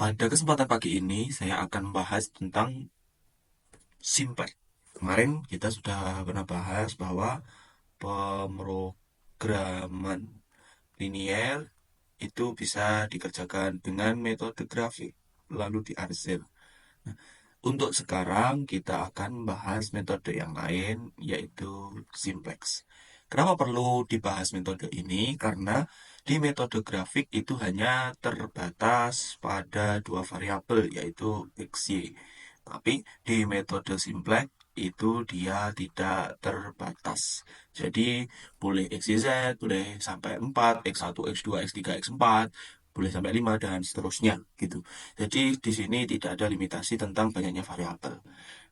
Pada kesempatan pagi ini, saya akan membahas tentang simplex. Kemarin kita sudah pernah bahas bahwa pemrograman linier itu bisa dikerjakan dengan metode grafik, lalu diarsir. Untuk sekarang kita akan membahas metode yang lain, yaitu simplex. Kenapa perlu dibahas metode ini? Karena di metode grafik itu hanya terbatas pada dua variabel, yaitu X, Y. Tapi di metode simplex itu dia tidak terbatas. Jadi boleh X, Y, Z, boleh sampai 4, X1, X2, X3, X4, boleh sampai 5 dan seterusnya gitu. Jadi di sini tidak ada limitasi tentang banyaknya variabel.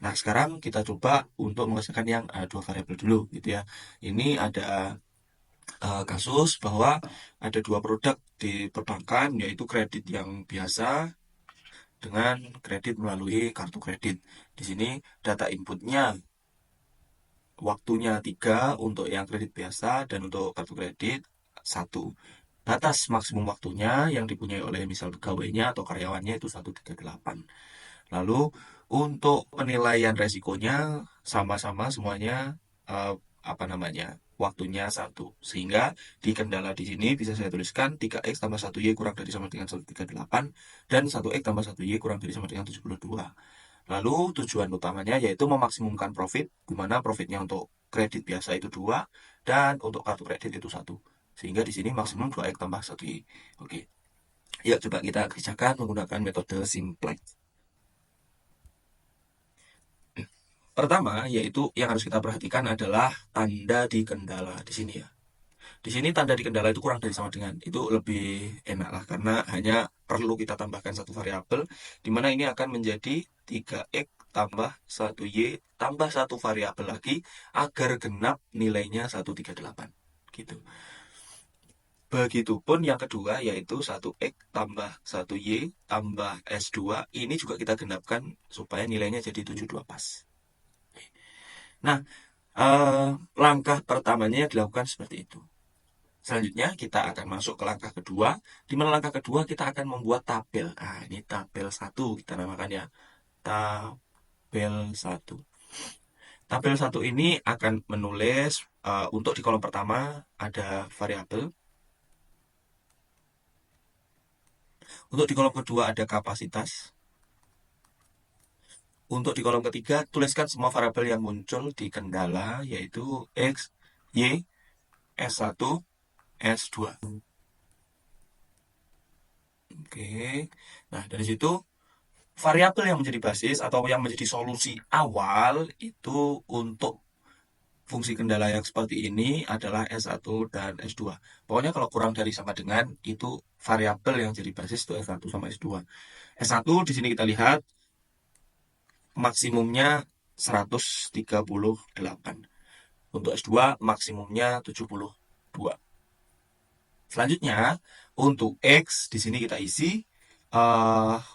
Nah, sekarang kita coba untuk mengerjakan yang dua variabel dulu gitu ya. Ini ada kasus bahwa ada dua produk di perbankan, yaitu kredit yang biasa dengan kredit melalui kartu kredit. Di sini data inputnya waktunya 3 untuk yang kredit biasa dan untuk kartu kredit 1. Batas maksimum waktunya yang dipunyai oleh misal pegawainya atau karyawannya itu 138. Lalu untuk penilaian resikonya sama-sama semuanya eh, apa namanya? Waktunya 1. Sehingga di kendala di sini bisa saya tuliskan 3x tambah 1y kurang dari sama dengan 138 dan 1x tambah 1y kurang dari sama dengan 72. Lalu tujuan utamanya yaitu memaksimumkan profit, di mana profitnya untuk kredit biasa itu 2 dan untuk kartu kredit itu 1. Sehingga di sini maksimum 2x tambah 1y. Oke. Yuk coba kita kerjakan menggunakan metode simplex. Pertama, yaitu yang harus kita perhatikan adalah tanda di kendala di sini ya. Di sini tanda di kendala itu kurang dari sama dengan. Itu lebih enak lah karena hanya perlu kita tambahkan satu variabel di mana ini akan menjadi 3x tambah 1y tambah satu variabel lagi agar genap nilainya 138 gitu. Begitupun yang kedua yaitu 1x tambah 1y tambah S2 ini juga kita genapkan supaya nilainya jadi 72 pas. Nah, eh, langkah pertamanya dilakukan seperti itu. Selanjutnya kita akan masuk ke langkah kedua, di mana langkah kedua kita akan membuat tabel. Nah, ini tabel 1 kita namakan ya. Tabel 1. Tabel 1 ini akan menulis untuk di kolom pertama ada variabel. Untuk di kolom kedua ada kapasitas. Untuk di kolom ketiga tuliskan semua variabel yang muncul di kendala yaitu X, Y, S1, S2. Oke. Nah, dari situ variabel yang menjadi basis atau yang menjadi solusi awal itu untuk fungsi kendala yang seperti ini adalah S1 dan S2. Pokoknya kalau kurang dari sama dengan itu variabel yang jadi basis itu S1 sama S2. S1 di sini kita lihat maksimumnya 138. Untuk S2 maksimumnya 72. Selanjutnya untuk X di sini kita isi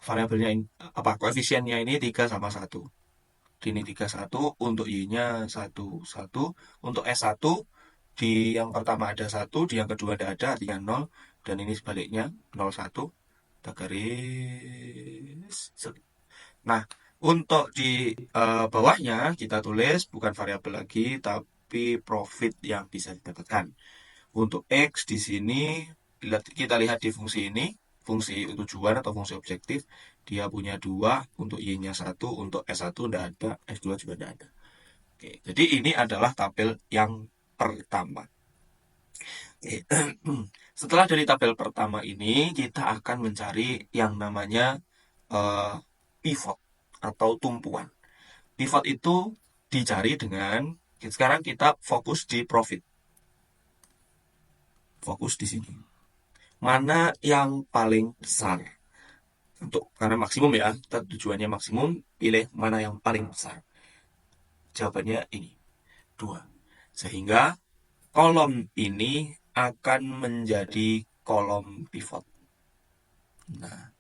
variabelnya apa koefisiennya ini 3 sama 1. Ini 31 untuk Y-nya 1, 1. Untuk S1 di yang pertama ada 1, di yang kedua tidak ada, artinya 0. Dan ini sebaliknya 01. Kita garis. Nah, untuk di bawahnya kita tulis bukan variabel lagi, tapi profit yang bisa didapatkan. Untuk X di sini, kita lihat di fungsi ini, fungsi tujuan atau fungsi objektif, dia punya 2, untuk Y-nya 1, untuk S1 tidak ada, S2 juga tidak ada. Oke, jadi ini adalah tabel yang pertama. Oke. Setelah dari tabel pertama ini, kita akan mencari yang namanya eh, pivot atau tumpuan. Pivot itu dicari dengan, sekarang kita fokus di profit. Fokus di sini. Mana yang paling besar? Karena maksimum ya, kita tujuannya maksimum, pilih mana yang paling besar. Jawabannya ini, 2. Sehingga kolom ini akan menjadi kolom pivot. Nah,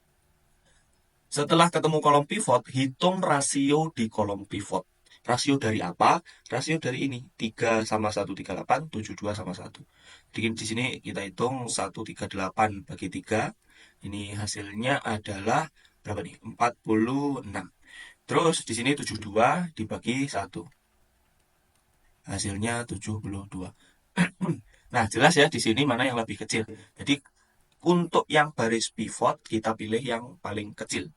setelah ketemu kolom pivot, hitung rasio di kolom pivot. Rasio dari apa? Rasio dari ini, 3 sama 138, 72 sama 1. Di sini kita hitung 138 bagi 3. Ini hasilnya adalah berapa nih? 46. Terus di sini 72 dibagi 1. Hasilnya 72. Nah, jelas ya di sini mana yang lebih kecil. Jadi untuk yang baris pivot kita pilih yang paling kecil.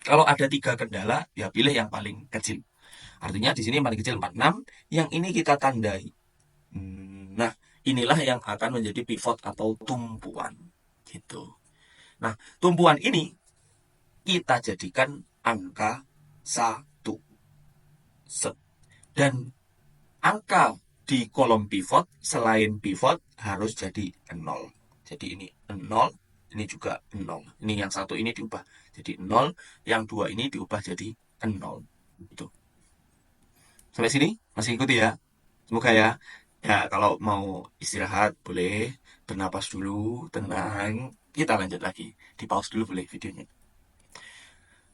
Kalau ada 3 kendala, ya pilih yang paling kecil. Artinya di sini yang paling kecil 46, yang ini kita tandai. Nah, inilah yang akan menjadi pivot atau tumpuan. Gitu. Nah, tumpuan ini kita jadikan angka 1. Dan angka di kolom pivot selain pivot harus jadi 0. Jadi ini 0, ini juga 0. Ini yang satu ini diubah jadi 0, yang dua ini diubah jadi 0. Gitu. Sampai sini masih ikuti ya. Semoga ya. Ya, kalau mau istirahat boleh bernapas dulu, tenang. Kita lanjut lagi. Di pause dulu boleh videonya.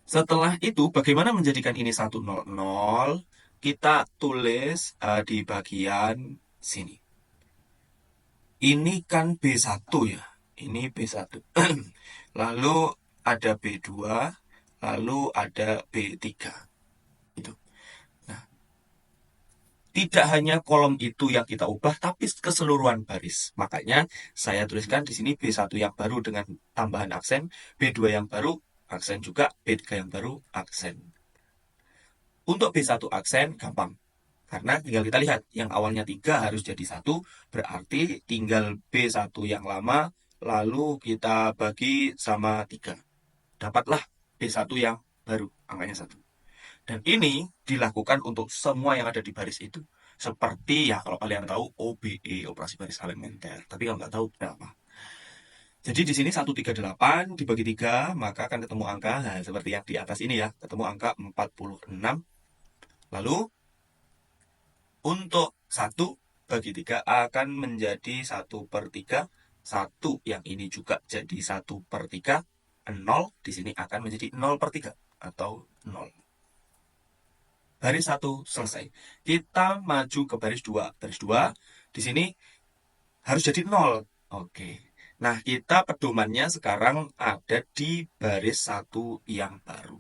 Setelah itu, bagaimana menjadikan ini 100? Kita tulis di bagian sini. Ini kan B1 ya. Ini B1. Lalu ada B2, lalu ada B3. Itu. Nah, tidak hanya kolom itu yang kita ubah, tapi keseluruhan baris. Makanya saya tuliskan di sini B1 yang baru dengan tambahan aksen, B2 yang baru aksen juga, B3 yang baru aksen. Untuk B1 aksen gampang. Karena tinggal kita lihat, yang awalnya 3 harus jadi 1, berarti tinggal B1 yang lama, lalu kita bagi sama 3. Dapatlah B1 yang baru, angkanya 1. Dan ini dilakukan untuk semua yang ada di baris itu. Seperti ya kalau kalian tahu OBE, operasi baris elementer. Tapi kalau nggak tahu, berapa? Jadi di sini 138 dibagi 3, maka akan ketemu angka, nah, seperti yang di atas ini ya, ketemu angka 46. Lalu untuk 1 bagi 3 akan menjadi 1/3. 1 yang ini juga jadi 1/3. 0 di sini akan menjadi 0/3 atau 0. Baris 1 selesai. Kita maju ke baris 2. Baris 2 di sini harus jadi 0. Oke. Nah, kita pedomannya sekarang ada di baris 1 yang baru.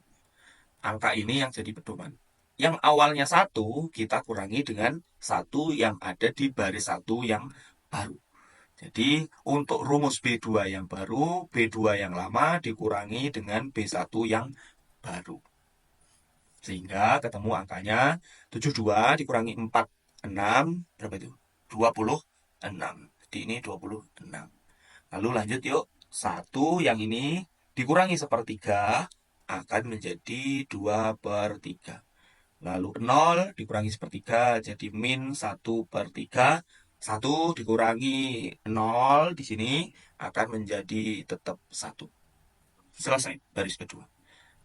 Angka ini yang jadi pedoman. Yang awalnya 1 kita kurangi dengan 1 yang ada di baris 1 yang baru. Jadi untuk rumus B2 yang baru, B2 yang lama dikurangi dengan B1 yang baru. Sehingga ketemu angkanya 72 dikurangi 46, berapa itu? 26. Jadi ini 26. Lalu lanjut yuk. 1 yang ini dikurangi 1/3 akan menjadi 2/3. Lalu 0 dikurangi 1/3 jadi min 1/3. 1 dikurangi 0 di sini akan menjadi tetap 1. Selesai baris kedua.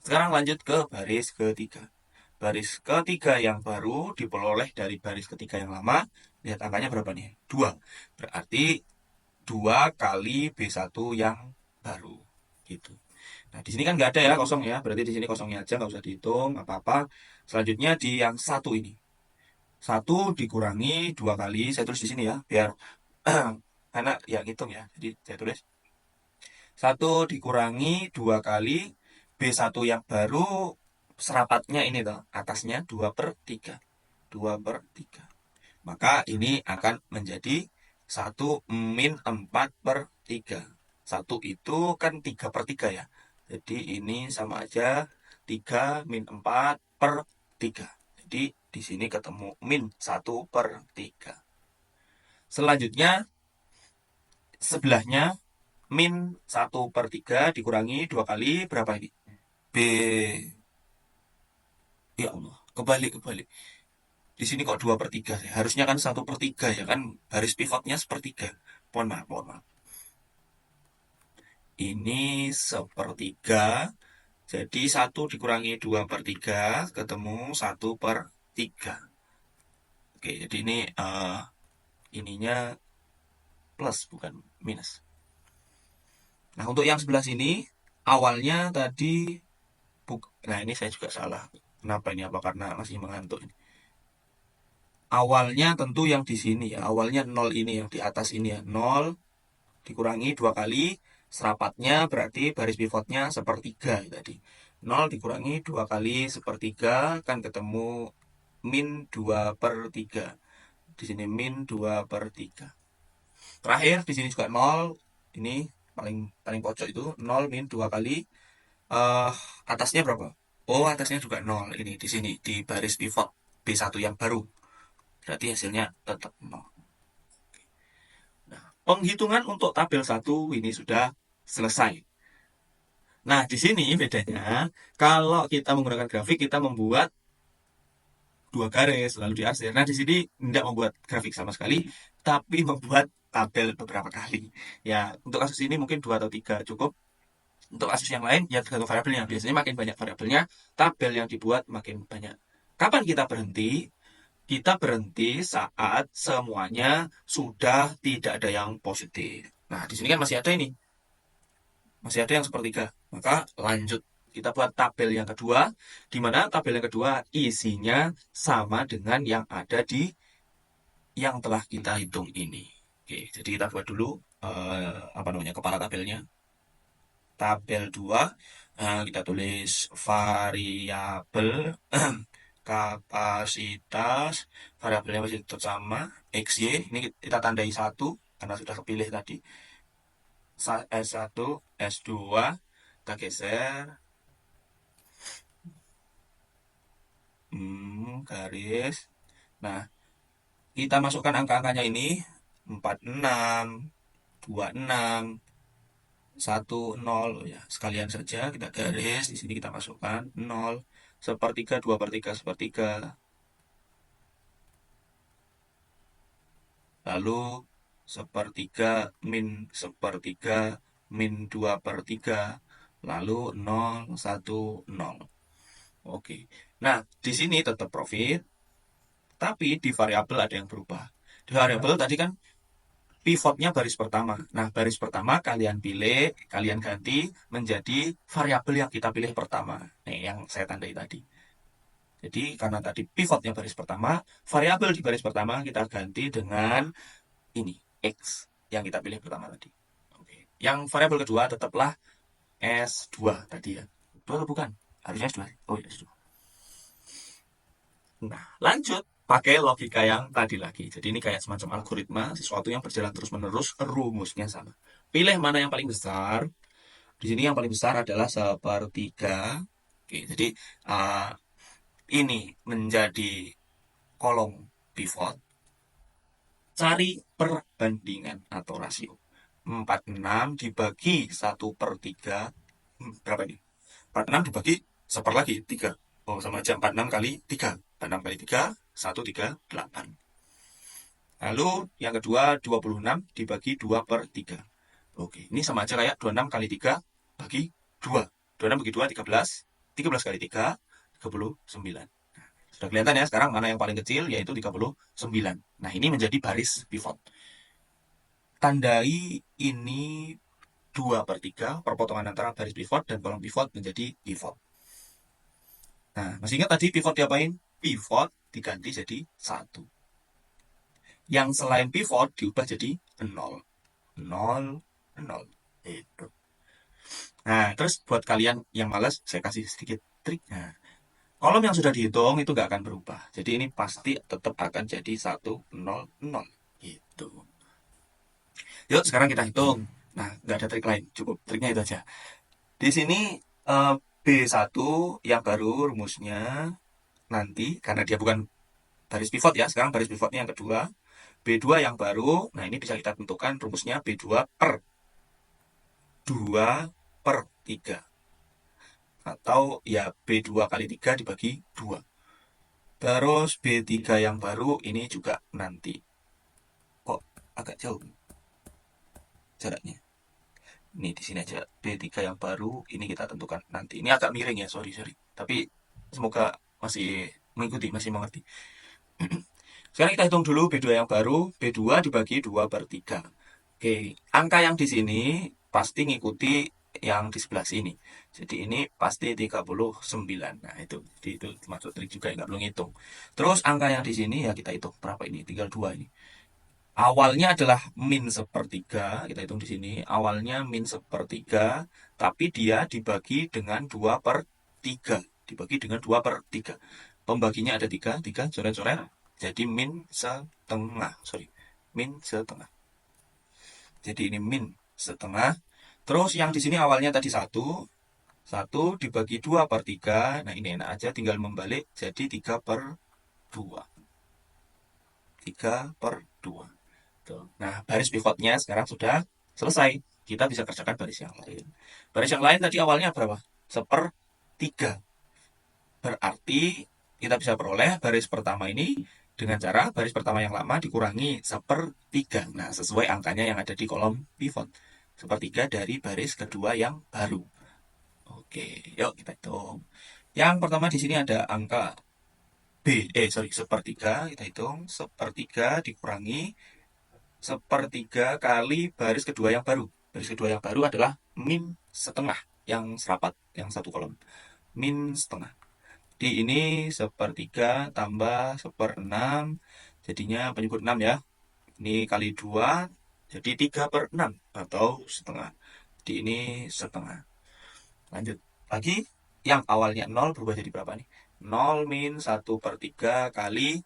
Sekarang lanjut ke baris ketiga. Baris ketiga yang baru diperoleh dari baris ketiga yang lama. Lihat angkanya berapa nih? 2. Berarti 2 kali B1 yang baru. Gitu. Nah, di sini kan nggak ada ya kosong ya. Berarti di sini kosongnya aja, nggak usah dihitung, apa-apa. Selanjutnya di yang 1 ini. 1 dikurangi 2 kali. Saya tulis di sini ya, biar anak yang hitung ya. Jadi saya tulis 1 dikurangi 2 kali B1 yang baru, serapatnya ini toh, atasnya 2/3. 2/3. Maka ini akan menjadi 1 min 4/3. 1 itu kan 3/3 ya. Jadi ini sama aja 3 min 4/3. Jadi di sini ketemu min 1/3. Selanjutnya sebelahnya min 1/3 dikurangi 2 kali berapa ini? B. Ya Allah, kebalik. Di sini kok 2/3 ya? Harusnya kan 1/3 ya kan, baris pivotnya 1/3. Mohon maaf. Ini 1/3. Jadi 1 dikurangi 2/3 ketemu 1/3. Oke, jadi ini ininya plus bukan minus. Nah, untuk yang sebelah sini awalnya tadi nah ini saya juga salah. Kenapa ini? Apa karena masih mengantuk ini? Awalnya tentu yang di sini ya. Awalnya 0 ini yang di atas ini ya. 0 dikurangi 2 kali Serapatnya berarti baris pivotnya sepertiga tadi. 0 dikurangi 2 kali sepertiga kan ketemu min 2 per 3. Di sini min 2 per 3. Terakhir di sini juga 0. Ini paling paling pojok itu 0 min 2 kali eh atasnya berapa? Oh, atasnya juga 0. Ini di sini di baris pivot B1 yang baru. Berarti hasilnya tetap 0. Nah, penghitungan untuk tabel 1 ini sudah selesai. Nah, di sini bedanya kalau kita menggunakan grafik kita membuat dua garis lalu diarsir. Nah, di sini tidak membuat grafik sama sekali, tapi membuat tabel beberapa kali. Ya, untuk kasus ini mungkin 2 atau 3 cukup. Untuk kasus yang lain, ya tergantung variabelnya. Biasanya makin banyak variabelnya, tabel yang dibuat makin banyak. Kapan kita berhenti? Kita berhenti saat semuanya sudah tidak ada yang positif. Nah, di sini kan masih ada ini. Masih ada yang sepertiga. Maka lanjut. Kita buat tabel yang kedua, di mana tabel yang kedua isinya sama dengan yang ada di yang telah kita hitung ini. Oke, jadi kita buat dulu apa namanya kepala tabelnya. Tabel 2, kita tulis variabel kapasitas, variabelnya masih tetap sama, XY, ini kita tandai 1 karena sudah kepilih tadi. S1, S2, kita geser, garis. Nah, kita masukkan angka-angkanya ini, 46, 26, 10 ya, sekalian saja kita garis. Di sini kita masukkan 0, sepertiga, 2 per 3, sepertiga. Lalu sepertiga min sepertiga min 2 per 3. Lalu 0, 1, 0. Oke. Nah, di sini tetap profit, tapi di variabel ada yang berubah. Di variabel tadi kan pivotnya baris pertama. Nah, baris pertama kalian pilih, kalian ganti menjadi variabel yang kita pilih pertama. Nih, yang saya tandai tadi. Jadi, karena tadi pivotnya baris pertama, variabel di baris pertama kita ganti dengan ini, X, yang kita pilih pertama tadi. Oke. Yang variabel kedua tetaplah S2 tadi ya. 2 atau bukan? Harusnya S2. Oh, ya S2. Nah, lanjut pakai logika yang tadi lagi. Jadi ini kayak semacam algoritma, sesuatu yang berjalan terus-menerus, rumusnya sama. Pilih mana yang paling besar. Di sini yang paling besar adalah sepertiga. Oke, jadi uh, ini menjadi kolom pivot. Cari perbandingan atau rasio. 46 dibagi 1 per 3. Berapa ini? 46 dibagi 1 lagi, 3. Oh, sama aja 46 kali 3. 46 kali 3, 1, 3, 8. Lalu yang kedua 26 dibagi 2 per 3. Oke, ini sama aja kayak 26 kali 3 bagi 2. 26 bagi 2, 13. 13 kali 3, 39. Sudah kelihatan ya sekarang mana yang paling kecil, yaitu 39. Nah, ini menjadi baris pivot. Tandai ini 2 per 3, perpotongan antara baris pivot dan kolom pivot menjadi pivot. Nah, masih ingat tadi pivot diapain? Pivot diganti jadi 1. Yang selain pivot diubah jadi 0. 0, 0. Itu. Nah, terus buat kalian yang malas, saya kasih sedikit trik. Nah, kolom yang sudah dihitung itu nggak akan berubah. Jadi ini pasti tetap akan jadi 1, 0, 0. Gitu. Yuk, sekarang kita hitung. Nah, nggak ada trik lain. Cukup triknya itu aja. Di sini B1 yang baru rumusnya nanti, karena dia bukan baris pivot ya, sekarang baris pivotnya yang kedua. B2 yang baru, nah ini bisa kita tentukan rumusnya B2 per 2 per 3. Atau ya B2 kali 3 dibagi 2. Terus B3 yang baru ini juga nanti. Kok agak jauh jaraknya? Ini di sini aja B3 yang baru ini kita tentukan nanti. Ini agak miring ya, sorry. Tapi semoga masih mengikuti, masih mengerti. Sekarang kita hitung dulu B2 yang baru. B2 dibagi 2 per 3. Oke, angka yang di sini pasti ngikuti yang di sebelah sini. Jadi ini pasti 39. Nah, itu termasuk trik juga, nggak perlu ngitung. Terus angka yang di sini ya kita hitung berapa ini? Tinggal 2 ini. Awalnya adalah min sepertiga, kita hitung di sini. Awalnya min sepertiga, tapi dia dibagi dengan 2 per 3. Dibagi dengan 2 per 3. Pembaginya ada 3, 3 coret-coret. Jadi min setengah, sorry. Min setengah. Jadi ini min setengah. Terus yang di sini awalnya tadi 1 dibagi 2 per 3. Nah ini enak aja, tinggal membalik. Jadi 3 per 2. 3 per 2. Tuh. Nah, baris pivotnya sekarang sudah selesai. Kita bisa kerjakan baris yang lain. Baris yang lain tadi awalnya berapa? Sepertiga. Berarti kita bisa peroleh baris pertama ini dengan cara baris pertama yang lama dikurangi sepertiga. Nah, sesuai angkanya yang ada di kolom pivot. Sepertiga dari baris kedua yang baru. Oke, yuk kita hitung. Yang pertama di sini ada angka sepertiga. Kita hitung sepertiga dikurangi sepertiga kali baris kedua yang baru. Baris kedua yang baru adalah min setengah yang serapat, yang satu kolom. Min setengah. Di ini sepertiga tambah seperenam, jadinya penyebut 6 ya. Ini kali 2, jadi 3 per 6 atau setengah. Di ini setengah. Lanjut lagi, yang awalnya 0 berubah jadi berapa nih? 0 min 1 per 3 kali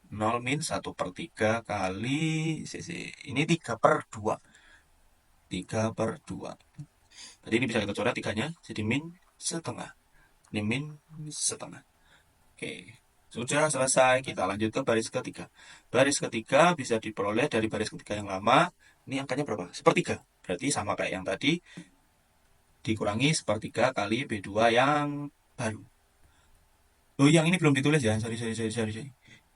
0 min 1 per 3 kali ini 3 per 2. 3 per 2. Jadi ini bisa kita coret 3-nya, jadi min setengah. Ini min setengah. Oke, sudah selesai. Kita lanjut ke baris ketiga. Baris ketiga bisa diperoleh dari baris ketiga yang lama. Ini angkanya berapa? Sepertiga. Berarti sama kayak yang tadi. Dikurangi sepertiga kali B2 yang baru. Oh, yang ini belum ditulis ya. Sorry.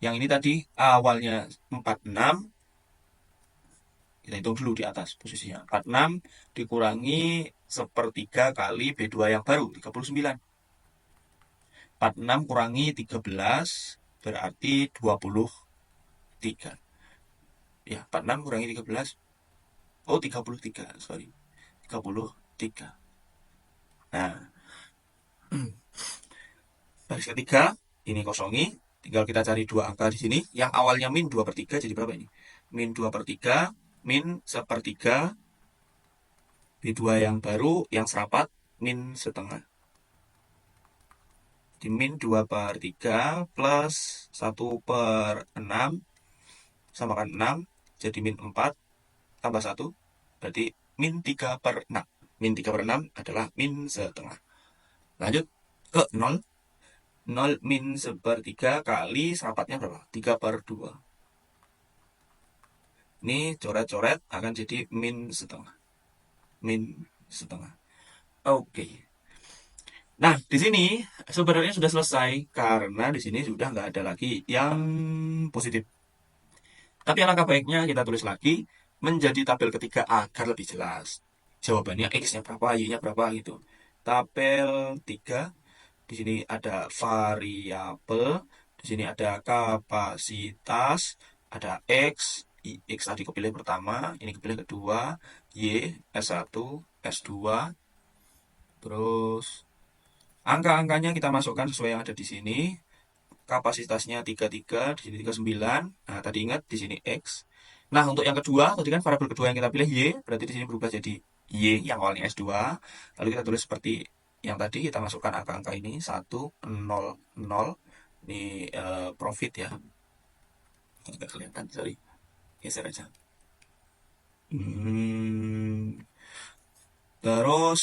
Yang ini tadi awalnya 46. Kita hitung dulu di atas posisinya. 46 dikurangi sepertiga kali B2 yang baru, 39. 46 kurangi 13 berarti 23. Ya, 46 kurangi 13. Oh, 33, sorry. 33. Nah, baris ketiga ini kosongi. Tinggal kita cari dua angka di sini. Yang awalnya min 2 per 3 jadi berapa ini? Min 2 per 3, min sepertiga, B2 yang baru, yang serapat, min setengah. Di min 2 per 3 plus 1 per 6 samakan 6, jadi min 4 tambah 1, berarti min 3 per 6. Min 3 per 6 adalah min setengah. Lanjut ke 0. 0 min sepertiga kali serapatnya berapa? 3 per 2. Ini coret-coret akan jadi min setengah. Min setengah. Oke. Nah, di sini sebenarnya sudah selesai karena di sini sudah nggak ada lagi yang positif. Tapi alangkah baiknya kita tulis lagi menjadi tabel ketiga agar lebih jelas. Jawabannya X-nya berapa, Y-nya berapa gitu. Tabel 3, di sini ada variabel, di sini ada kapasitas, ada X, X tadi kepilih pertama, ini kepilih kedua, Y, S1, S2, terus angka-angkanya kita masukkan sesuai yang ada di sini. Kapasitasnya 33, di sini 39. Nah, tadi ingat di sini X. Nah, untuk yang kedua, tadi kan variabel kedua yang kita pilih Y, berarti di sini berubah jadi Y yang awalnya S2. Lalu kita tulis seperti yang tadi, kita masukkan angka-angka ini 1, 0, 0. Ini profit ya. Nggak kelihatan, sorry. Geser aja. Terus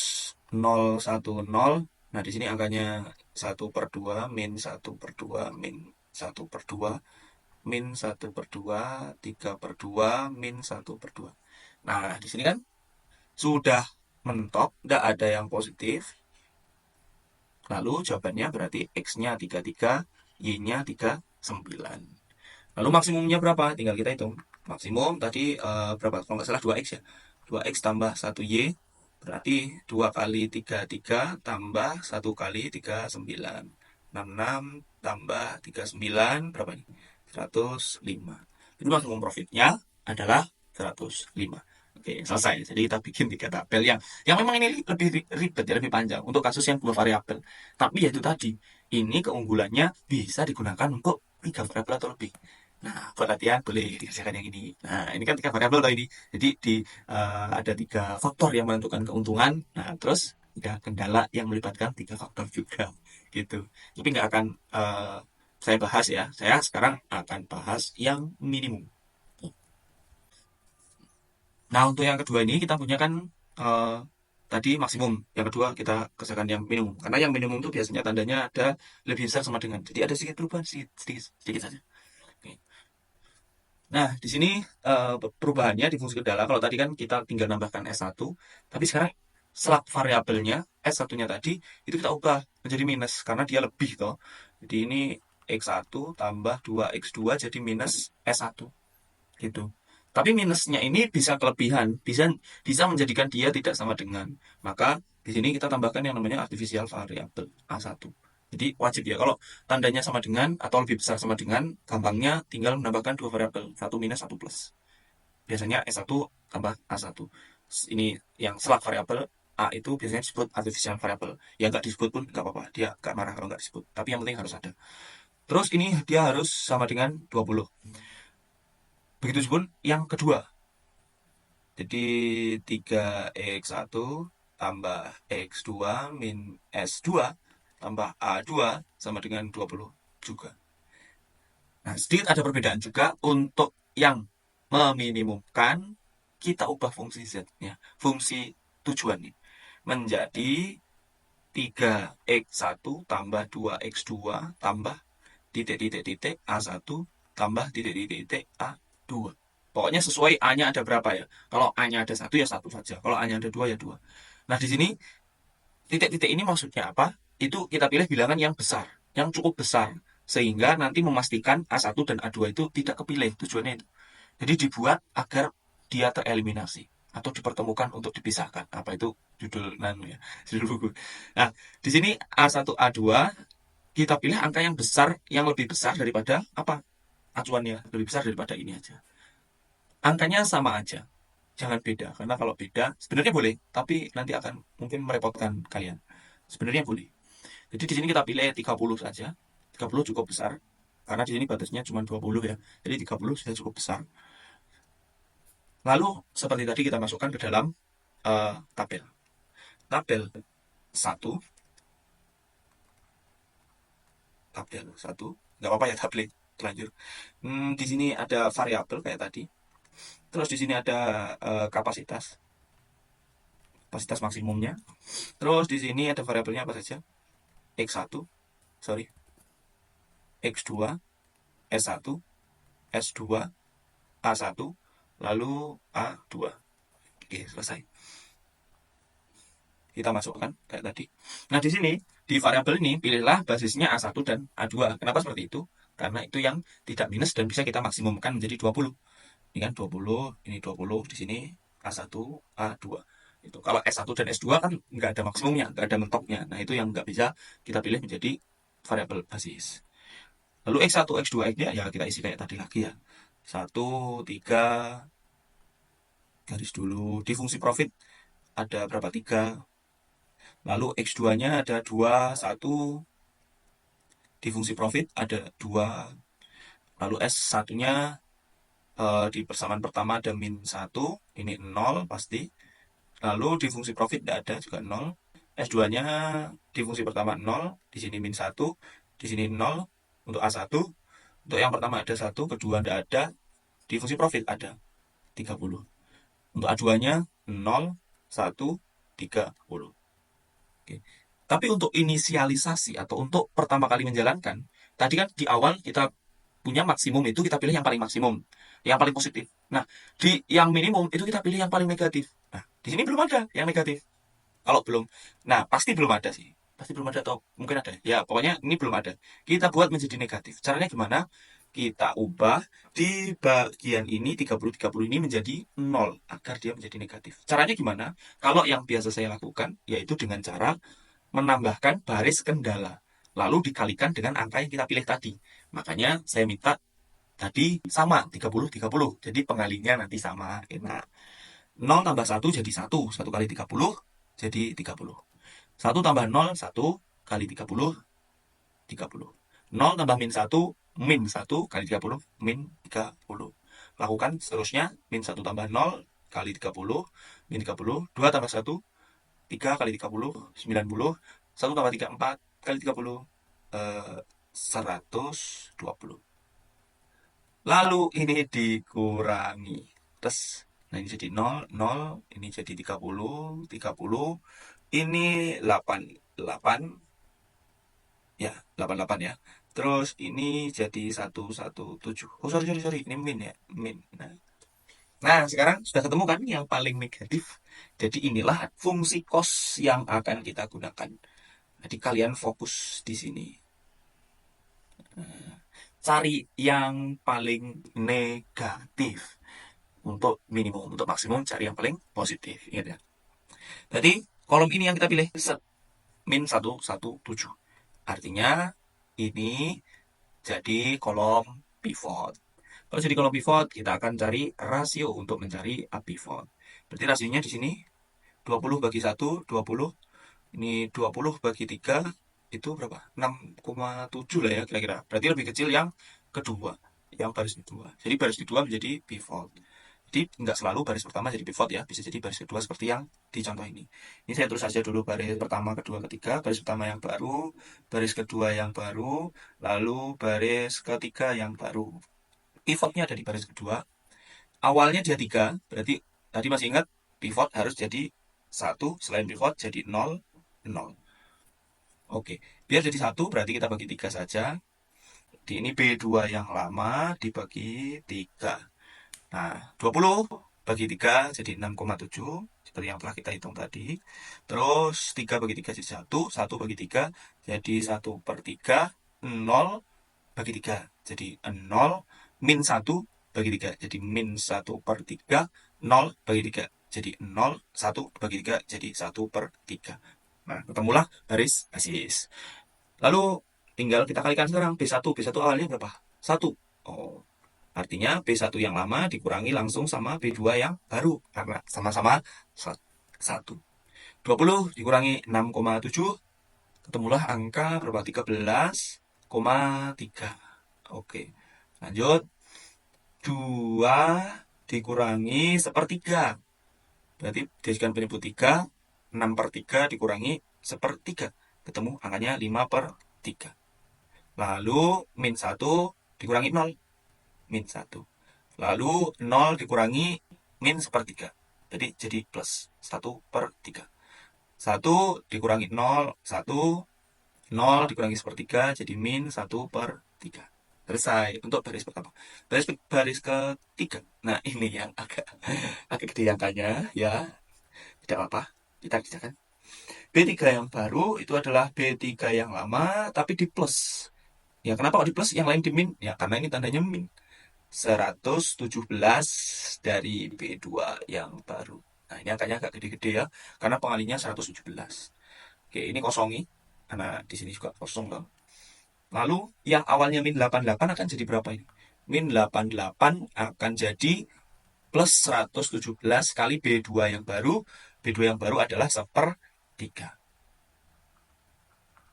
0, 1, 0. Nah, di sini angkanya 1 per 2, min 1 per 2, min 1 per 2, min 1 per 2, 3 per 2, min 1 per 2. Nah, di sini kan sudah mentok, tidak ada yang positif. Lalu jawabannya berarti X-nya 33, Y-nya 39. Lalu maksimumnya berapa? Tinggal kita hitung. Maksimum tadi berapa? Kalau nggak salah 2X ya. 2X tambah 1Y berarti 2 kali 33 tambah 1 kali 39. 66 tambah 39 berapa nih? 105. Jadi maksimum profitnya adalah 105. Oke, selesai. Jadi kita bikin 3 tabel yang memang ini lebih ribet ya, lebih panjang untuk kasus yang 2 variabel. Tapi ya itu tadi, ini keunggulannya bisa digunakan untuk 3 variabel atau lebih. Nah, buat latihan boleh dikerjakan yang ini. Nah, ini kan tiga variabel tau ini. Jadi ada tiga faktor yang menentukan keuntungan. Nah, terus tiga kendala yang melibatkan tiga faktor juga, gitu. Tapi nggak akan saya bahas ya. Saya sekarang akan bahas yang minimum. Nah, untuk yang kedua ini kita punya kan eh, tadi maksimum. Yang kedua kita kerjakan yang minimum. Karena yang minimum itu biasanya tandanya ada lebih besar sama dengan. Jadi ada sedikit perubahan, sedikit, sedikit, sedikit saja. Oke. Nah, di sini perubahannya di fungsi kendala. Kalau tadi kan kita tinggal nambahkan S1, tapi sekarang slug variabelnya S1-nya tadi itu kita ubah menjadi minus karena dia lebih toh. Jadi ini X1 tambah 2X2 jadi minus S1 gitu. Tapi minusnya ini bisa kelebihan, bisa menjadikan dia tidak sama dengan. Maka di sini kita tambahkan yang namanya artificial variable A1. Jadi wajib ya kalau tandanya sama dengan atau lebih besar sama dengan, gampangnya tinggal menambahkan dua variabel, satu minus satu plus. Biasanya S1 tambah A1. Ini yang slug variabel A itu biasanya disebut artificial variable. Yang nggak disebut pun nggak apa-apa, dia nggak marah kalau nggak disebut. Tapi yang penting harus ada. Terus ini dia harus sama dengan 20. Begitu pun yang kedua. Jadi 3x1 tambah x2 min s2 tambah a2 sama dengan 20 juga. Nah, sedikit ada perbedaan juga untuk yang meminimumkan, kita ubah fungsi z-nya, fungsi tujuan ini, menjadi 3x1 tambah 2x2 tambah titik-titik-titik A1 tambah titik-titik A2. Pokoknya sesuai A-nya ada berapa ya. Kalau A-nya ada satu ya satu saja. Kalau A-nya ada dua ya dua. Nah, di sini titik-titik ini maksudnya apa? Itu kita pilih bilangan yang besar, yang cukup besar. Sehingga nanti memastikan A1 dan A2 itu tidak kepilih. Tujuannya itu. Jadi dibuat agar dia tereliminasi atau dipertemukan untuk dipisahkan. Apa itu judul ya, judul buku. Nah, di sini A1 A2 kita pilih angka yang besar, yang lebih besar daripada apa? Acuannya lebih besar daripada ini aja. Angkanya sama aja. Jangan beda, karena kalau beda sebenarnya boleh, tapi nanti akan mungkin merepotkan kalian. Sebenarnya boleh. Jadi di sini kita pilih 30 saja. 30 cukup besar karena di sini batasnya cuma 20 ya. Jadi 30 sudah cukup besar. Lalu seperti tadi kita masukkan ke dalam tabel. Tabel 1, tabel 1. Nggak apa-apa ya tabel terlanjur. Di sini ada variabel kayak tadi. Terus di sini ada kapasitas, kapasitas maksimumnya. Terus di sini ada variabelnya apa saja? X1, sorry, X2, S1, S2, A1, lalu A2. Oke, selesai. Kita masukkan kayak tadi. Nah, di sini di variabel ini pilihlah basisnya A1 dan A2. Kenapa seperti itu? Karena itu yang tidak minus dan bisa kita maksimumkan menjadi 20. Ini kan 20, ini 20, di sini A1, A2. Itu kalau S1 dan S2 kan nggak ada maksimumnya, nggak ada mentoknya. Nah, itu yang nggak bisa kita pilih menjadi variabel basis. Lalu X1, X2, X-nya ya kita isi kayak tadi lagi ya. 1, 3, garis dulu. Di fungsi profit ada berapa? 3. Lalu X2-nya ada 2, 1. Di fungsi profit ada 2. Lalu S1-nya di persamaan pertama ada min 1. Ini 0 pasti. Lalu di fungsi profit tidak ada juga 0. S2-nya di fungsi pertama 0, di sini min 1, di sini 0 untuk A1. Untuk yang pertama ada 1, kedua tidak ada. Di fungsi profit ada 30. Untuk A2-nya 0, 1, 30. Oke. Tapi untuk inisialisasi atau untuk pertama kali menjalankan, tadi kan di awal kita punya maksimum itu kita pilih yang paling maksimum, yang paling positif. Nah, di yang minimum itu kita pilih yang paling negatif. Nah, di sini belum ada yang negatif. Kalau belum, nah pasti belum ada sih. Pasti belum ada atau mungkin ada. Ya, pokoknya ini belum ada. Kita buat menjadi negatif. Caranya gimana? Kita ubah di bagian ini 30-30 ini menjadi 0 agar dia menjadi negatif. Caranya gimana? Kalau yang biasa saya lakukan yaitu dengan cara menambahkan baris kendala lalu dikalikan dengan angka yang kita pilih tadi. Makanya saya minta tadi sama 30-30. Jadi pengalinya nanti sama. Enak. 0 tambah 1 jadi 1. 1 kali 30 jadi 30. 1 tambah 0, 1 kali 30, 30. 0 tambah min 1, min 1 kali 30 min 30. Lakukan seterusnya, min 1 tambah 0 kali 30 min 30, 2 tambah 1 3 kali 30 90, 1 tambah 3 4 kali 30 120. Lalu ini dikurangi. Terus, nah ini jadi 0, 0, ini jadi 30, 30, ini 8, 8, ya, 88 ya. Terus ini jadi 117. Oh, sorry, sorry, sorry. Ini min ya, min. Nah, sekarang sudah ketemu kan yang paling negatif. Jadi inilah fungsi cos yang akan kita gunakan. Jadi kalian fokus di sini. Cari yang paling negatif. Untuk minimum, untuk maksimum cari yang paling positif. Ingat ya. Jadi kolom ini yang kita pilih set min 117. Artinya ini jadi kolom pivot. Kalau jadi kolom pivot, kita akan cari rasio untuk mencari pivot. Berarti rasionya di sini 20 bagi 1, 20. Ini 20 bagi 3, itu berapa? 6,7 lah ya kira-kira. Berarti lebih kecil yang kedua, yang baris kedua. Jadi baris kedua menjadi pivot. Jadi nggak selalu baris pertama jadi pivot ya, bisa jadi baris kedua seperti yang di contoh ini. Ini saya tulis saja dulu baris pertama, kedua, ketiga. Baris pertama yang baru, baris kedua yang baru, lalu baris ketiga yang baru. Pivotnya ada di baris kedua. Awalnya dia 3, berarti tadi masih ingat pivot harus jadi 1, selain pivot jadi 0, 0. Oke, biar jadi 1 berarti kita bagi 3 saja. Di ini B2 yang lama dibagi 3. Nah, 20 bagi 3 jadi 6,7 seperti yang telah kita hitung tadi. Terus 3 bagi 3 jadi 1, 1 bagi 3 jadi 1/3, 0 bagi 3 jadi 0, min 1 bagi 3 jadi min 1/3, 0 bagi 3 jadi 0, 1 bagi 3 jadi 1/3. Nah, ketemulah baris basis. Lalu tinggal kita kalikan sekarang B1. B1 awalnya berapa? 1. Oh, artinya B1 yang lama dikurangi langsung sama B2 yang baru karena sama-sama 1. 20 dikurangi 6,7, ketemulah angka berapa? 13,3. Oke, lanjut. 2 dikurangi 1/3. Berarti dijadikan penyebut 3, 6/3 dikurangi 1/3. Ketemu angkanya 5/3. Lalu min 1 dikurangi 0. Min 1. Lalu 0 dikurangi min 1/3. Jadi plus 1/3. 1 dikurangi 0, 1. 0 dikurangi 1/3 jadi min 1/3. Selesai untuk baris pertama. Baris ketiga. Nah, ini yang agak gede angkanya ya. Tidak apa-apa. Kita kerjakan. B3 yang baru itu adalah B3 yang lama tapi di plus. Ya, kenapa kok di plus? Yang lain di min? Ya, karena ini tandanya min. 117 dari B2 yang baru. Nah, ini angkanya agak gede-gede ya. Karena pengalinya 117. Oke, ini kosongi. Karena di sini juga kosong loh. Lalu yang awalnya min 88 akan jadi berapa ini? Min 88 akan jadi plus 117 kali B2 yang baru. B2 yang baru adalah 1/3.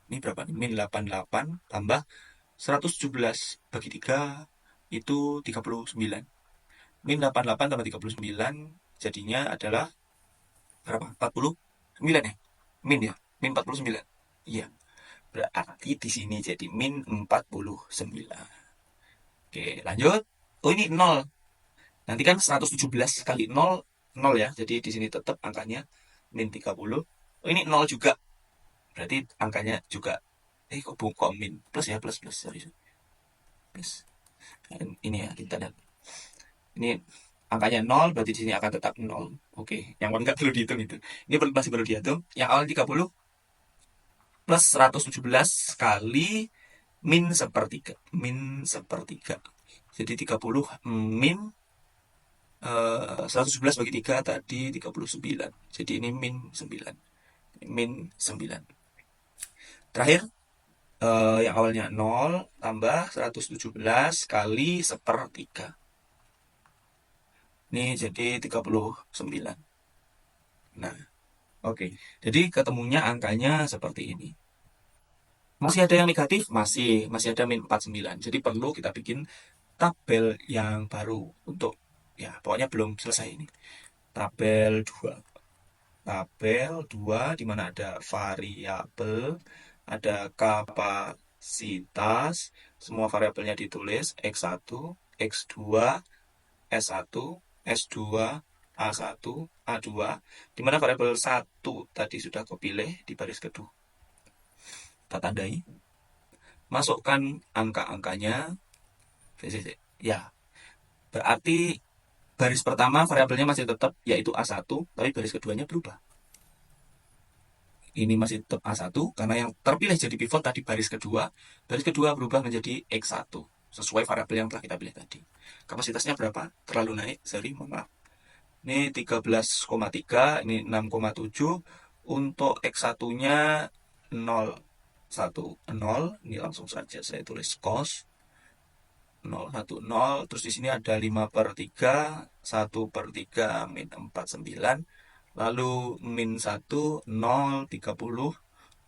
Ini berapa nih? Min 88 tambah 117 bagi 3 itu 39. Min 88 tambah 39 jadinya adalah berapa? 49 ya? Min ya? Min 49. Iya. Berarti di sini jadi min 49. Oke, lanjut. Oh, ini 0. Nanti kan 117 kali 0, 0 ya. Jadi di sini tetap angkanya min 30. Oh, ini 0 juga. Berarti angkanya juga. Kok min? Plus ya, plus, plus. Sorry, sorry. Plus. Ini ya, kita lihat. Ini angkanya 0, berarti di sini akan tetap 0. Oke, yang enggak perlu dihitung itu. Ini masih perlu dihitung. Yang awal 30 plus 117 kali min 1/3. Min 1/3. Jadi 30 min 111 bagi 3 tadi 39. Jadi ini min 9. Min 9. Terakhir, yang awalnya 0 tambah 117 kali 1/3. Ini jadi 39. Nah, oke. Jadi ketemunya angkanya seperti ini. Masih ada yang negatif? Masih ada min 49. Jadi perlu kita bikin tabel yang baru untuk, ya pokoknya belum selesai ini. Tabel 2. Tabel 2 di mana ada variabel, ada kapasitas, semua variabelnya ditulis X1, X2, S1, S2, A1, A2, di mana variabel 1 tadi sudah kepilih di baris kedua. Kita tandai. Masukkan angka-angkanya. Ya, berarti baris pertama variabelnya masih tetap yaitu A1, tapi baris keduanya berubah. Ini masih tetap A1 karena yang terpilih jadi pivot tadi baris kedua. Baris kedua berubah menjadi X1 sesuai variabel yang telah kita pilih tadi. Kapasitasnya berapa? Terlalu naik, sorry, mohon maaf. Ini 13,3, ini 6,7. Untuk X1-nya 0, 1, 0. Ini langsung saja saya tulis cos 0, 1, 0. Terus di sini ada 5/3, 1/3 min 49. Lalu min 1, 0, 30.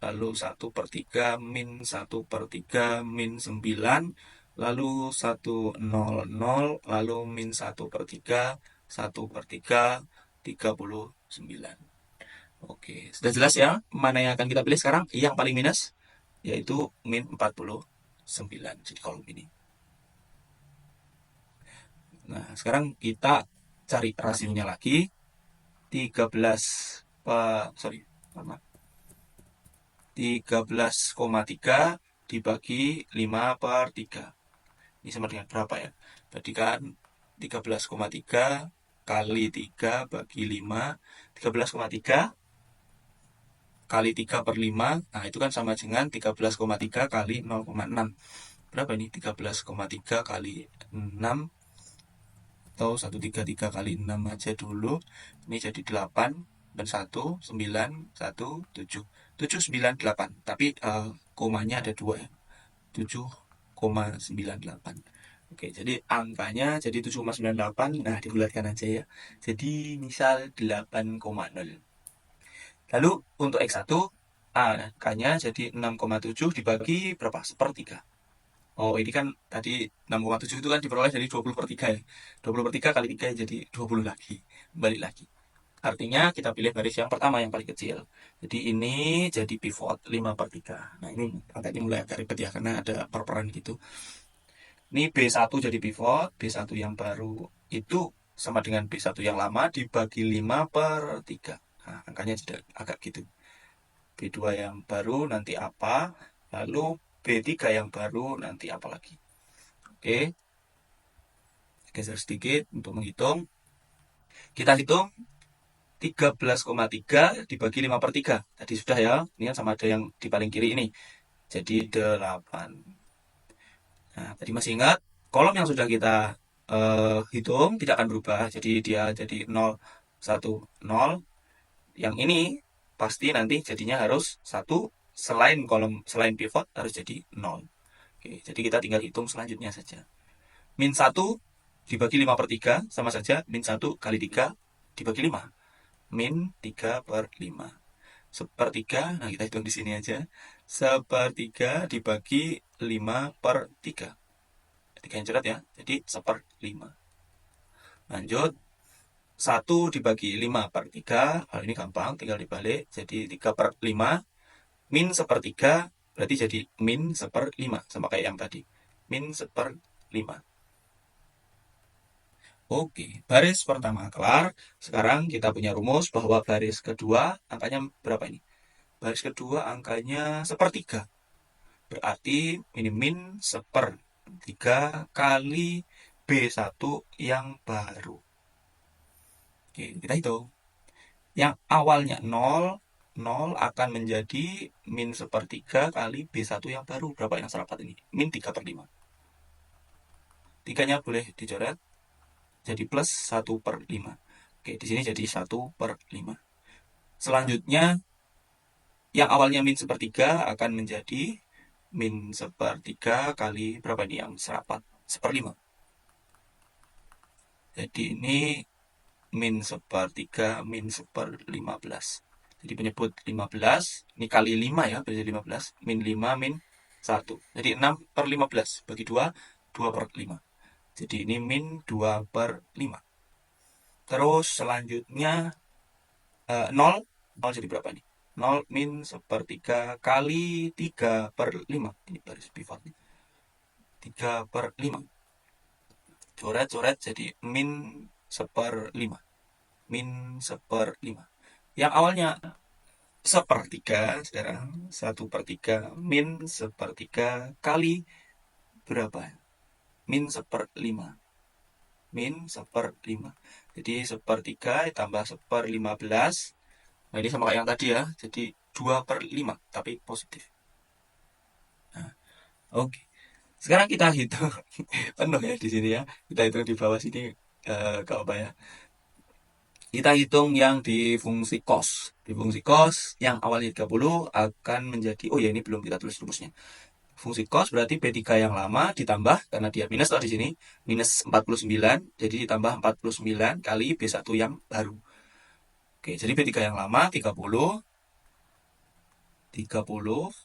Lalu 1/3 min 1/3 min 9. Lalu 1, 0, 0. Lalu min 1/3, 1/3, 39. Oke, sudah jelas ya mana yang akan kita pilih sekarang? Yang paling minus yaitu min 49. Jadi kolom ini. Nah, sekarang kita cari rasionya lagi. 13 sorry, 13,3 dibagi 5/3. Ini sama dengan berapa ya? Berarti kan 13,3 kali 3 bagi 5. 13,3 kali 3/5. Nah, itu kan sama dengan 13,3 kali 0,6. Berapa ini? 13,3 kali 6, atau 133 kali 6 aja dulu. Ini jadi 8 dan 1, 9, 1, 7. 798. Tapi komanya ada 2 ya. 7,98. Oke, jadi angkanya jadi 7,98. Nah, dibulatkan aja ya. Jadi misal 8,0. Lalu untuk X1 angkanya jadi 6,7 dibagi berapa? Sepertiga. Oh, ini kan tadi 6,7 itu kan diperoleh dari 20/3 ya. 20/3 kali 3 jadi 20 lagi. Balik lagi. Artinya kita pilih baris yang pertama yang paling kecil. Jadi ini jadi pivot 5/3. Nah, ini angkanya mulai agak ribet ya karena ada perperan gitu. Ini B1 jadi pivot, B1 yang baru itu sama dengan B1 yang lama dibagi 5/3. Nah, angkanya jadi agak gitu. B2 yang baru nanti apa, lalu B3 yang baru nanti apa lagi. Oke, geser sedikit untuk menghitung. Kita hitung 13,3 dibagi 5/3. Tadi sudah ya, ini kan sama ada yang di paling kiri ini. Jadi 8. Nah, tadi masih ingat, kolom yang sudah kita hitung tidak akan berubah. Jadi dia jadi 0, 1, 0. Yang ini pasti nanti jadinya harus 1, selain kolom, selain pivot harus jadi 0. Oke, jadi kita tinggal hitung selanjutnya saja. Min 1 dibagi 5/3 sama saja min 1 kali 3 dibagi 5. Min 3/5. Sepertiga, nah kita hitung di sini aja. Sepertiga dibagi 5/3. 3 yang cerat ya, jadi 1/5. Lanjut, 1 dibagi 5/3, hal ini gampang, tinggal dibalik, jadi 3/5. Min 1/3, berarti jadi min 1/5, sama kayak yang tadi. Min 1/5. Oke, baris pertama kelar. Sekarang kita punya rumus bahwa baris kedua angkanya berapa ini? Baris kedua angkanya 1/3. Berarti ini min 1/3 kali B1 yang baru. Oke, kita hitung. Yang awalnya 0, 0 akan menjadi min 1/3 kali B1 yang baru. Berapa yang serapat ini? Min 3/5. 3-nya boleh dicoret. Jadi plus 1/5. Oke, di sini jadi 1/5. Selanjutnya, yang awalnya min 1/3 akan menjadi min 1/3 kali berapa ini yang serapat? 1/5. Jadi ini min 1/3 min 1/15. Jadi penyebut 15, ini kali 5 ya, berarti 15, min 5, min 1. Jadi 6 per 15, bagi 2, 2 per 5. Jadi ini min 2 per 5. Terus selanjutnya 0, 0 jadi berapa nih? 0 min sepertiga kali 3 per 5. Ini baris pivot nih. 3 per 5. Coret-coret jadi min seperlima. Min seperlima. Yang awalnya sepertiga, sekarang 1/3 min sepertiga kali berapa? Min seperlima. Min seperlima. Jadi sepertiga tambah 1/15. Nah ini sama kayak yang tadi ya. Jadi 2/5 tapi positif. Nah, oke. Sekarang kita hitung penuh ya di sini ya. Kita hitung di bawah sini ke apa ya? Kita hitung yang di fungsi cos. Di fungsi cos yang awalnya 30 akan menjadi, oh ya ini belum kita tulis rumusnya. Fungsi cos berarti B3 yang lama ditambah, karena dia minus di sini, minus 49, jadi ditambah 49 kali B1 yang baru. Oke, jadi B3 yang lama 30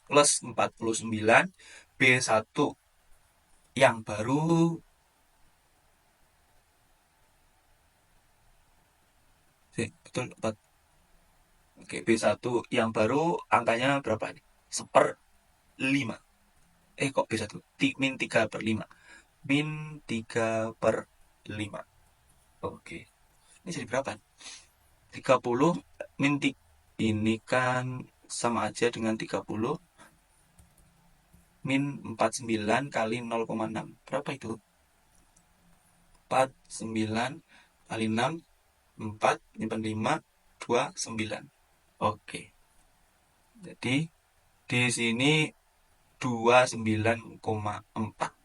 plus 49, B1 yang baru, betul 4. Oke, B1 yang baru angkanya berapa nih? 1/5. Kok B1? Min 3/5. Min 3/5. Oke. Ini jadi berapa? 30 min 3. Ini kan sama aja dengan 30 min 49 kali 0,6. Berapa itu? 49 kali 6, 4, nyimpan 5, 2, 9. Oke. Jadi di sini 29,4.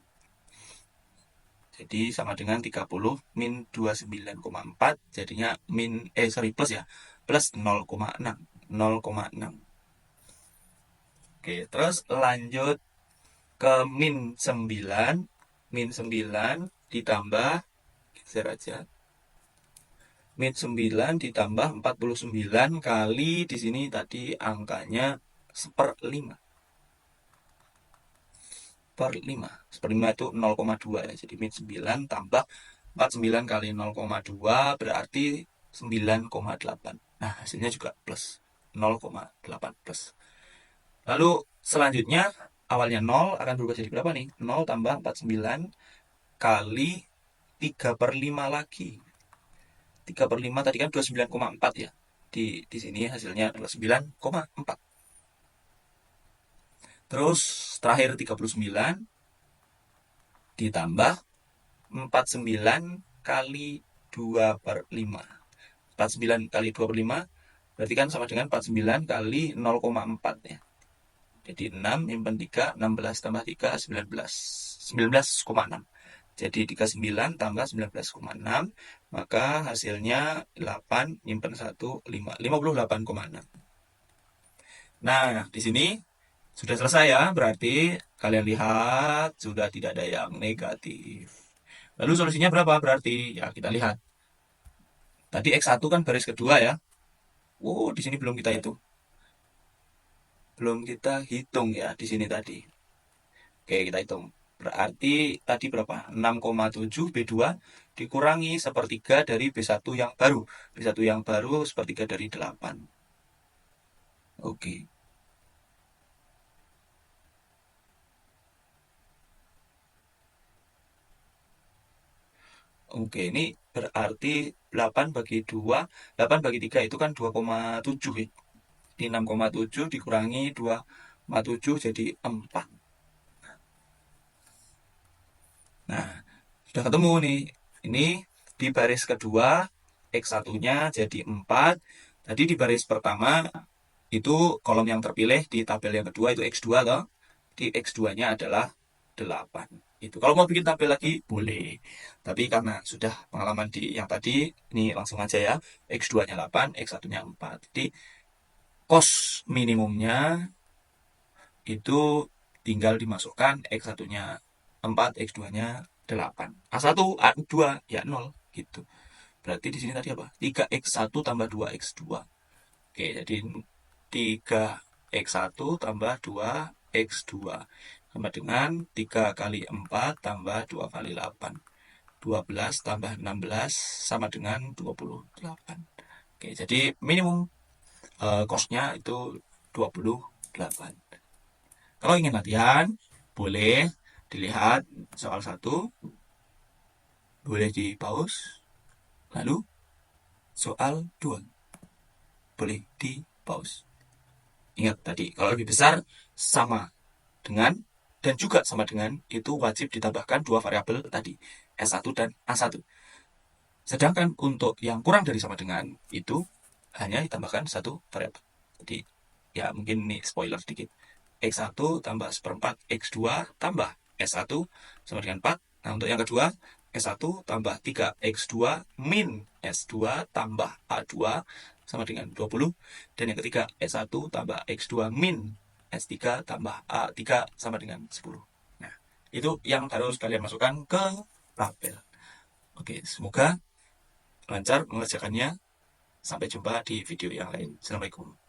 Jadi sama dengan 30 min 29,4, jadinya plus ya, plus 0,6. 0,6. Oke, terus lanjut ke min 9. Min 9 ditambah, geser aja. Min 9 ditambah 49 kali, di sini tadi angkanya 1/5. 1/5. 1/5 itu 0,2 ya. Jadi min 9 tambah 49 kali 0,2 berarti 9,8. Nah, hasilnya juga plus. 0,8 plus. Lalu selanjutnya awalnya 0 akan berubah jadi berapa nih? 0 tambah 49 kali 3/5 lagi. 3/5 tadi kan 29,4 ya. Di sini hasilnya 29,4. Terus terakhir 39 ditambah 49 kali 2/5. 49 kali 2/5 berarti kan sama dengan 49 kali 0,4 ya. Jadi 6 nyimpen 3, 16 tambah 3, 19. 19,6. Jadi 39 tambah 19,6, maka hasilnya 8 nyimpen 1, 5. 58,6. Nah, di sini sudah selesai ya, berarti kalian lihat sudah tidak ada yang negatif. Lalu solusinya berapa berarti? Ya, kita lihat. Tadi X1 kan baris kedua ya. Oh, di sini belum kita hitung. Belum kita hitung ya di sini tadi. Oke, kita hitung. Berarti tadi berapa? 6,7 B2 dikurangi sepertiga dari B1 yang baru. B1 yang baru sepertiga dari 8. Oke. Oke, ini berarti 8 bagi 2, 8 bagi 3 itu kan 2,7 ya. Di 6,7 dikurangi 2,7 jadi 4. Nah, sudah ketemu nih. Ini di baris kedua, X1-nya jadi 4. Tadi di baris pertama, itu kolom yang terpilih di tabel yang kedua itu X2 toh. Di X2-nya adalah 8. Itu. Kalau mau bikin tabel lagi, boleh. Tapi karena sudah pengalaman di yang tadi, ini langsung aja ya. X2-nya 8, X1-nya 4. Jadi, kos minimumnya itu tinggal dimasukkan X1-nya 4, X2-nya 8. A1, A2 ya 0 gitu. Berarti di sini tadi apa? 3X1 tambah 2X2. Oke, jadi 3x1 tambah 2x2 sama dengan 3 kali 4 tambah 2 kali 8. 12 tambah 16 sama dengan 28. Oke, jadi minimum cost-nya itu 28. Kalau ingin latihan, boleh dilihat soal 1, boleh di pause, lalu soal 2, boleh di pause. Ingat tadi, kalau lebih besar sama dengan dan juga sama dengan itu wajib ditambahkan dua variabel tadi, S1 dan A1. Sedangkan untuk yang kurang dari sama dengan itu hanya ditambahkan satu variabel. Jadi ya mungkin ini spoiler sedikit. X1 tambah seperempat X2 tambah S1 sama dengan 4. Nah untuk yang kedua S1 tambah 3X2 min S2 tambah A2 sama dengan 20. Dan yang ketiga S1 tambah X2 min S3 tambah A3 sama dengan 10. Nah itu yang harus kalian masukkan ke tabel. Oke, semoga lancar mengerjakannya. Sampai jumpa di video yang lain. Assalamualaikum.